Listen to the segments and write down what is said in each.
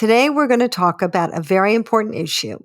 Today, we're going to talk about a very important issue,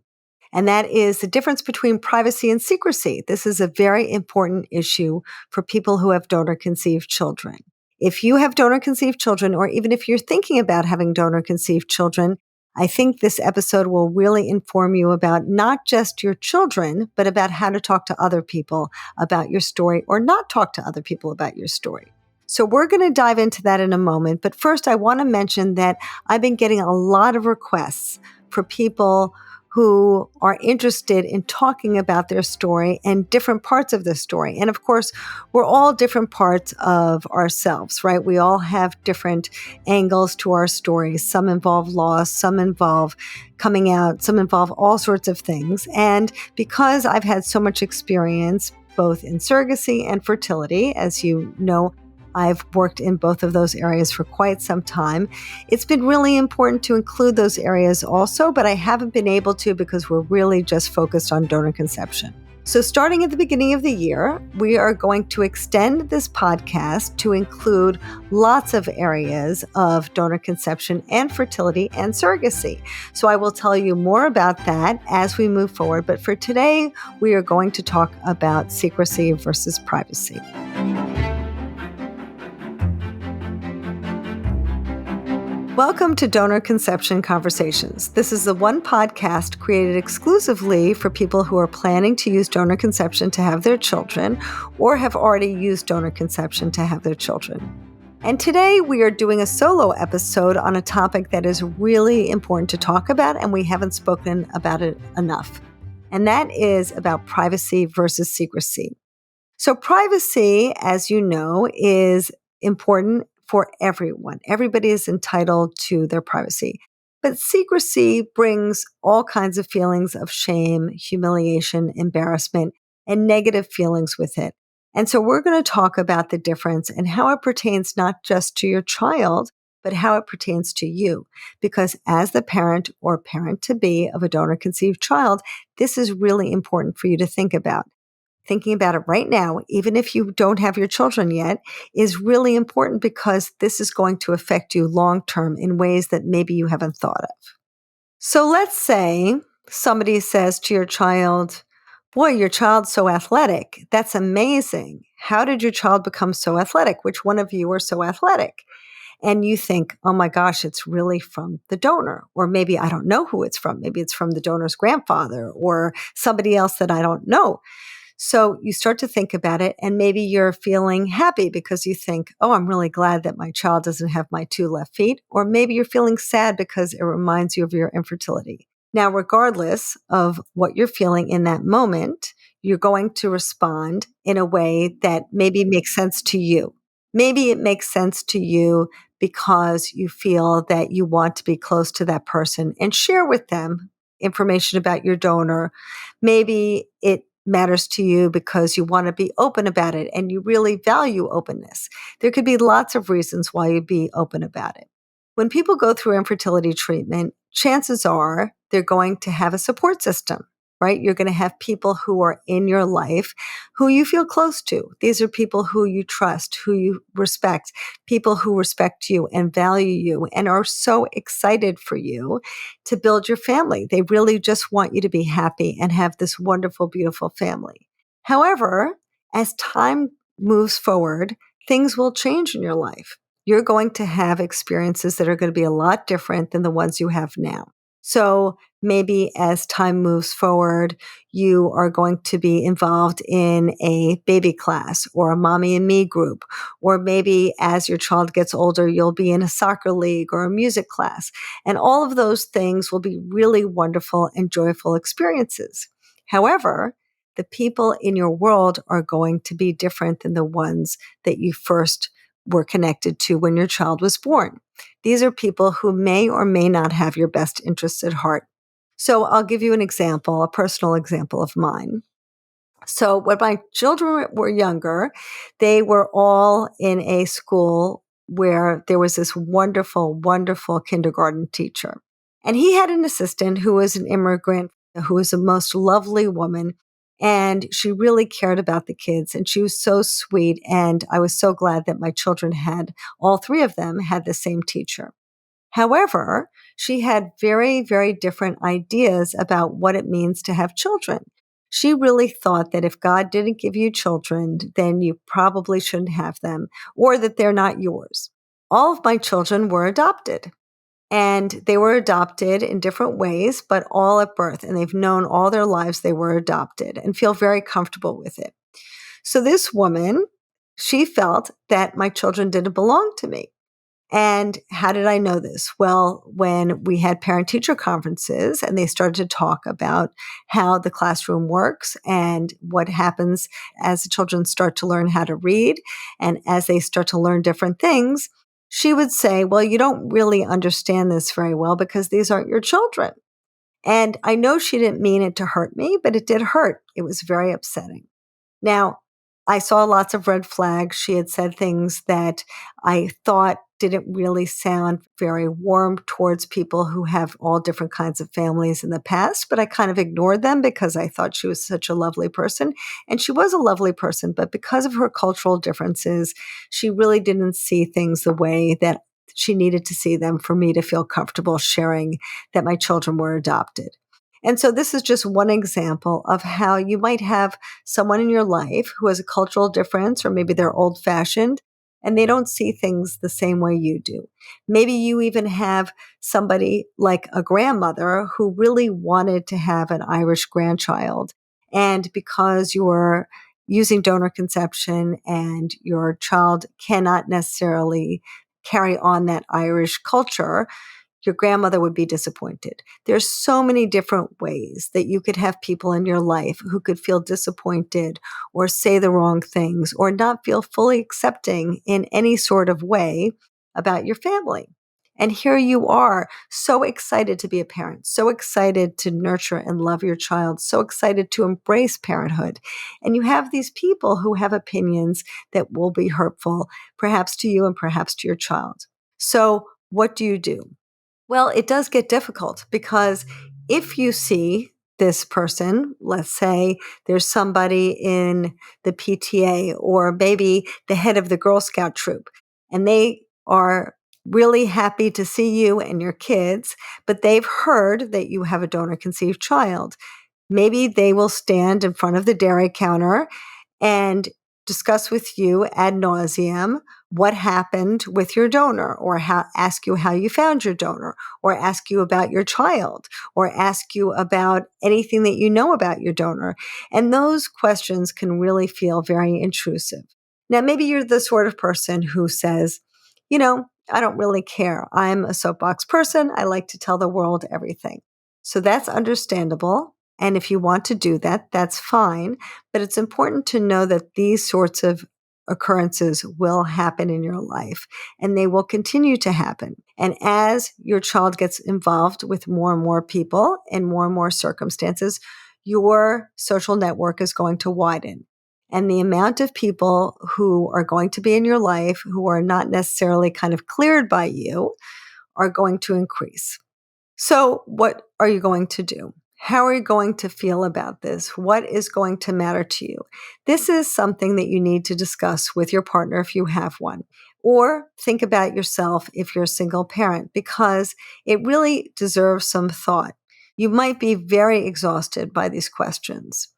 and that is the difference between privacy and secrecy. This is a very important issue for people who have donor-conceived children. If you have donor-conceived children, or even if you're thinking about having donor-conceived children, I think this episode will really inform you about not just your children, but about how to talk to other people about your story or not talk to other people about your story. So we're going to dive into that in a moment. But first, I want to mention that I've been getting a lot of requests for people who are interested in talking about their story and different parts of the story. And of course, we're all different parts of ourselves, right? We all have different angles to our stories. Some involve loss, some involve coming out, some involve all sorts of things. And because I've had so much experience, both in surrogacy and fertility, as you know, I've worked in both of those areas for quite some time. It's been really important to include those areas also, but I haven't been able to because we're really just focused on donor conception. So starting at the beginning of the year, we are going to extend this podcast to include lots of areas of donor conception and fertility and surrogacy. So I will tell you more about that as we move forward. But for today, we are going to talk about secrecy versus privacy. Welcome to Donor Conception Conversations. This is the one podcast created exclusively for people who are planning to use donor conception to have their children or have already used donor conception to have their children. And today we are doing a solo episode on a topic that is really important to talk about, and we haven't spoken about it enough. And that is about privacy versus secrecy. So privacy, as you know, is important for everyone. Everybody is entitled to their privacy. But secrecy brings all kinds of feelings of shame, humiliation, embarrassment, and negative feelings with it. And so we're going to talk about the difference and how it pertains not just to your child, but how it pertains to you. Because as the parent or parent-to-be of a donor-conceived child, this is really important for you to think about. Thinking about it right now, even if you don't have your children yet, is really important because this is going to affect you long-term in ways that maybe you haven't thought of. So let's say somebody says to your child, "Boy, your child's so athletic. That's amazing. How did your child become so athletic? Which one of you are so athletic?" And you think, "Oh my gosh, it's really from the donor." Or maybe I don't know who it's from. Maybe it's from the donor's grandfather or somebody else that I don't know. So you start to think about it, and maybe you're feeling happy because you think, "Oh, I'm really glad that my child doesn't have my two left feet." Or maybe you're feeling sad because it reminds you of your infertility. Now, regardless of what you're feeling in that moment, you're going to respond in a way that maybe makes sense to you. Maybe it makes sense to you because you feel that you want to be close to that person and share with them information about your donor. Maybe it matters to you because you want to be open about it and you really value openness. There could be lots of reasons why you'd be open about it. When people go through infertility treatment, chances are they're going to have a support system, right? You're going to have people who are in your life who you feel close to. These are people who you trust, who you respect, people who respect you and value you and are so excited for you to build your family. They really just want you to be happy and have this wonderful, beautiful family. However, as time moves forward, things will change in your life. You're going to have experiences that are going to be a lot different than the ones you have now. So maybe as time moves forward, you are going to be involved in a baby class or a mommy and me group. Or maybe as your child gets older, you'll be in a soccer league or a music class. And all of those things will be really wonderful and joyful experiences. However, the people in your world are going to be different than the ones that you first were connected to when your child was born. These are people who may or may not have your best interests at heart. So I'll give you an example, a personal example of mine. So when my children were younger, they were all in a school where there was this wonderful, wonderful kindergarten teacher. And he had an assistant who was an immigrant, who was the most lovely woman. And she really cared about the kids and she was so sweet. And I was so glad that my children all three of them had the same teacher. However, she had very, very different ideas about what it means to have children. She really thought that if God didn't give you children, then you probably shouldn't have them, or that they're not yours. All of my children were adopted. And they were adopted in different ways, but all at birth. And they've known all their lives they were adopted and feel very comfortable with it. So this woman, she felt that my children didn't belong to me. And how did I know this? Well, when we had parent teacher conferences and they started to talk about how the classroom works and what happens as the children start to learn how to read and as they start to learn different things, she would say, well, you don't really understand this very well because these aren't your children. And I know she didn't mean it to hurt me, but it did hurt. It was very upsetting. Now, I saw lots of red flags. She had said things that I thought didn't really sound very warm towards people who have all different kinds of families in the past, but I kind of ignored them because I thought she was such a lovely person. And she was a lovely person, but because of her cultural differences, she really didn't see things the way that she needed to see them for me to feel comfortable sharing that my children were adopted. And so this is just one example of how you might have someone in your life who has a cultural difference, or maybe they're old fashioned and they don't see things the same way you do. Maybe you even have somebody like a grandmother who really wanted to have an Irish grandchild. And because you're using donor conception and your child cannot necessarily carry on that Irish culture, your grandmother would be disappointed. There's so many different ways that you could have people in your life who could feel disappointed or say the wrong things or not feel fully accepting in any sort of way about your family. And here you are, so excited to be a parent, so excited to nurture and love your child, so excited to embrace parenthood. And you have these people who have opinions that will be hurtful, perhaps to you and perhaps to your child. So what do you do? Well, it does get difficult because if you see this person, let's say there's somebody in the PTA or maybe the head of the Girl Scout troop, and they are really happy to see you and your kids, but they've heard that you have a donor conceived child. Maybe they will stand in front of the dairy counter and discuss with you ad nauseum what happened with your donor, or ask you how you found your donor, or ask you about your child, or ask you about anything that you know about your donor. And those questions can really feel very intrusive. Now, maybe you're the sort of person who says, I don't really care. I'm a soapbox person. I like to tell the world everything. So that's understandable. And if you want to do that, that's fine. But it's important to know that these sorts of occurrences will happen in your life and they will continue to happen. And as your child gets involved with more and more people and more circumstances, your social network is going to widen. And the amount of people who are going to be in your life who are not necessarily kind of cleared by you are going to increase. So what are you going to do? How are you going to feel about this? What is going to matter to you? This is something that you need to discuss with your partner if you have one, or think about yourself if you're a single parent, because it really deserves some thought. You might be very exhausted by these questions,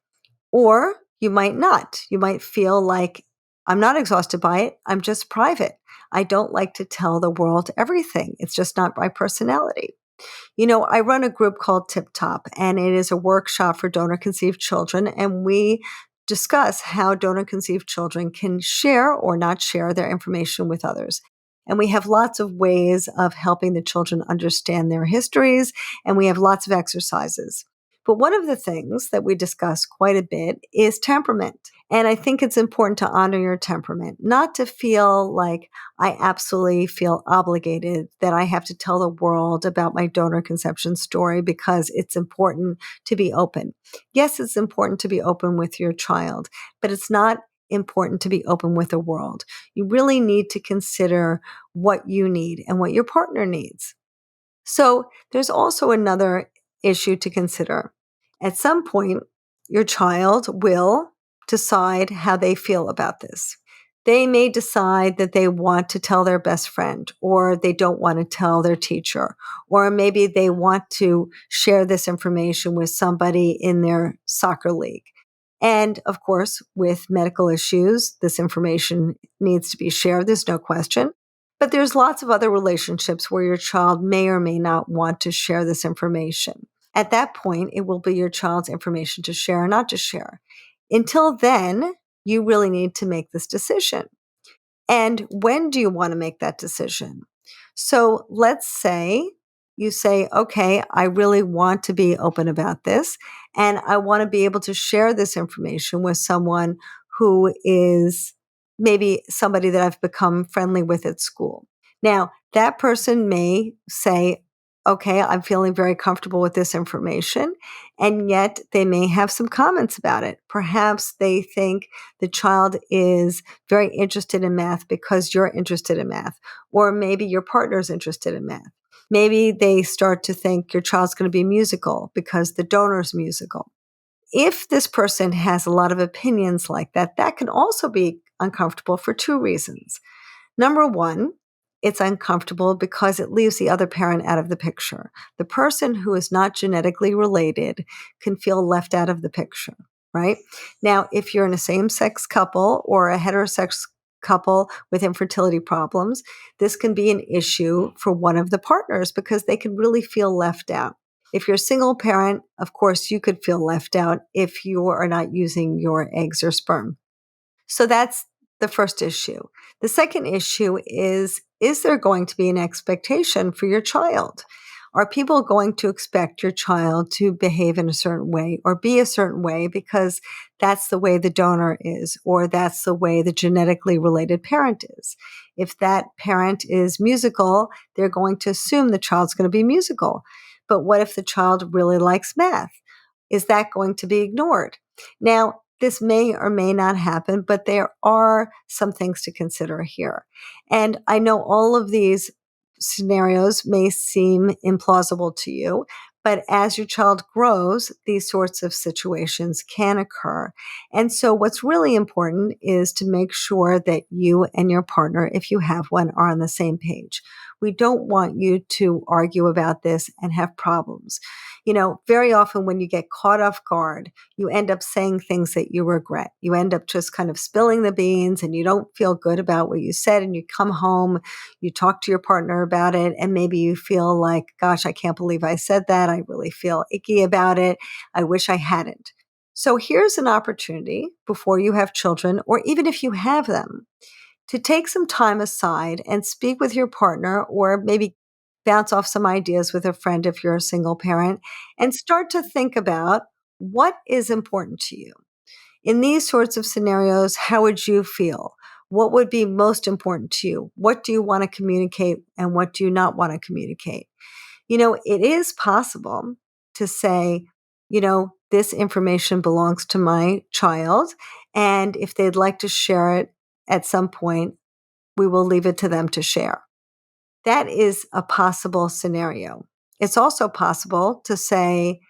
or you might not. You might feel like, I'm not exhausted by it. I'm just private. I don't like to tell the world everything. It's just not my personality. I run a group called Tip Top, and it is a workshop for donor conceived children. And we discuss how donor conceived children can share or not share their information with others. And we have lots of ways of helping the children understand their histories, and we have lots of exercises. But one of the things that we discuss quite a bit is temperament. And I think it's important to honor your temperament, not to feel like I absolutely feel obligated that I have to tell the world about my donor conception story because it's important to be open. Yes, it's important to be open with your child, but it's not important to be open with the world. You really need to consider what you need and what your partner needs. So there's also another issue to consider. At some point, your child will decide how they feel about this. They may decide that they want to tell their best friend, or they don't want to tell their teacher, or maybe they want to share this information with somebody in their soccer league. And of course, with medical issues, this information needs to be shared. There's no question. But there's lots of other relationships where your child may or may not want to share this information. At that point, it will be your child's information to share or not to share. Until then, you really need to make this decision. And when do you want to make that decision? So let's say you say, okay, I really want to be open about this, and I want to be able to share this information with someone who is maybe somebody that I've become friendly with at school. Now, that person may say, okay, I'm feeling very comfortable with this information, and yet they may have some comments about it. Perhaps they think the child is very interested in math because you're interested in math, or maybe your partner's interested in math. Maybe they start to think your child's going to be musical because the donor's musical. If this person has a lot of opinions like that, that can also be uncomfortable for two reasons. Number one, it's uncomfortable because it leaves the other parent out of the picture. The person who is not genetically related can feel left out of the picture, right? Now, if you're in a same-sex couple or a heterosexual couple with infertility problems, this can be an issue for one of the partners because they can really feel left out. If you're a single parent, of course, you could feel left out if you are not using your eggs or sperm. So that's the first issue. The second issue is there going to be an expectation for your child? Are people going to expect your child to behave in a certain way or be a certain way because that's the way the donor is, or that's the way the genetically related parent is? If that parent is musical, they're going to assume the child's going to be musical. But what if the child really likes math? Is that going to be ignored? Now, this may or may not happen, but there are some things to consider here. And I know all of these scenarios may seem implausible to you, but as your child grows, these sorts of situations can occur. And so what's really important is to make sure that you and your partner, if you have one, are on the same page. We don't want you to argue about this and have problems. You know, very often when you get caught off guard, you end up saying things that you regret. You end up just kind of spilling the beans and you don't feel good about what you said, and you come home, you talk to your partner about it, and maybe you feel like, gosh, I can't believe I said that. I really feel icky about it. I wish I hadn't. So here's an opportunity before you have children, or even if you have them, to take some time aside and speak with your partner, or maybe bounce off some ideas with a friend if you're a single parent, and start to think about what is important to you. In these sorts of scenarios, how would you feel? What would be most important to you? What do you want to communicate and what do you not want to communicate? You know, it is possible to say, you know, this information belongs to my child, and if they'd like to share it at some point, we will leave it to them to share. That is a possible scenario. It's also possible to say,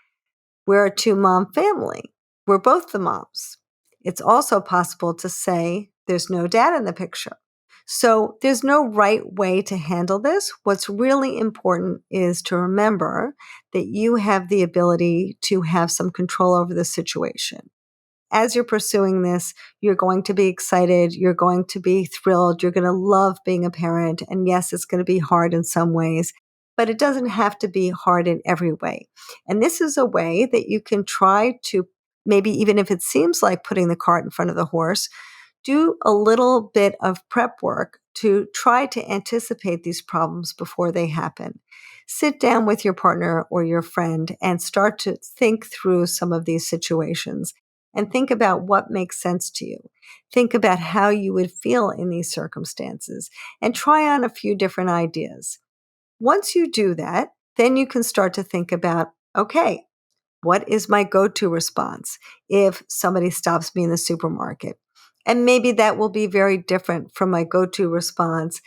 we're a two-mom family. We're both the moms. It's also possible to say there's no dad in the picture. So there's no right way to handle this. What's really important is to remember that you have the ability to have some control over the situation. As you're pursuing this, you're going to be excited. You're going to be thrilled. You're going to love being a parent. And yes, it's going to be hard in some ways, but it doesn't have to be hard in every way. And this is a way that you can try to, maybe even if it seems like putting the cart in front of the horse, do a little bit of prep work to try to anticipate these problems before they happen. Sit down with your partner or your friend and start to think through some of these situations and think about what makes sense to you. Think about how you would feel in these circumstances and try on a few different ideas. Once you do that, then you can start to think about, okay, what is my go-to response if somebody stops me in the supermarket? And maybe that will be very different from my go-to response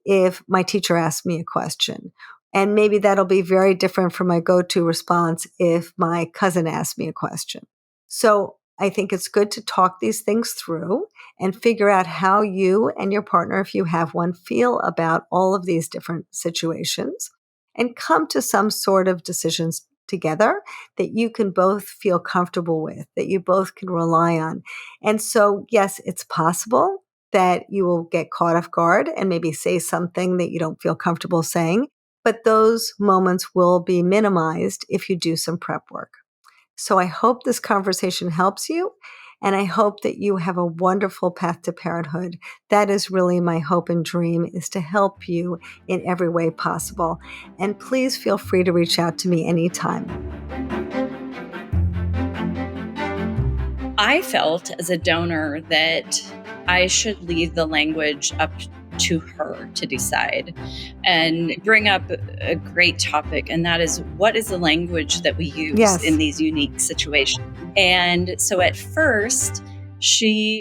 if my teacher asks me a question. And maybe that'll be very different from my go-to response if my cousin asks me a question. So I think it's good to talk these things through and figure out how you and your partner, if you have one, feel about all of these different situations and come to some sort of decisions together that you can both feel comfortable with, that you both can rely on. And so, yes, it's possible that you will get caught off guard and maybe say something that you don't feel comfortable saying, but those moments will be minimized if you do some prep work. So I hope this conversation helps you, and I hope that you have a wonderful path to parenthood. That is really my hope and dream, is to help you in every way possible. And please feel free to reach out to me anytime. I felt as a donor that I should leave the language up to her to decide and bring up a great topic. And that is, what is the language that we use in these unique situations? And so at first, she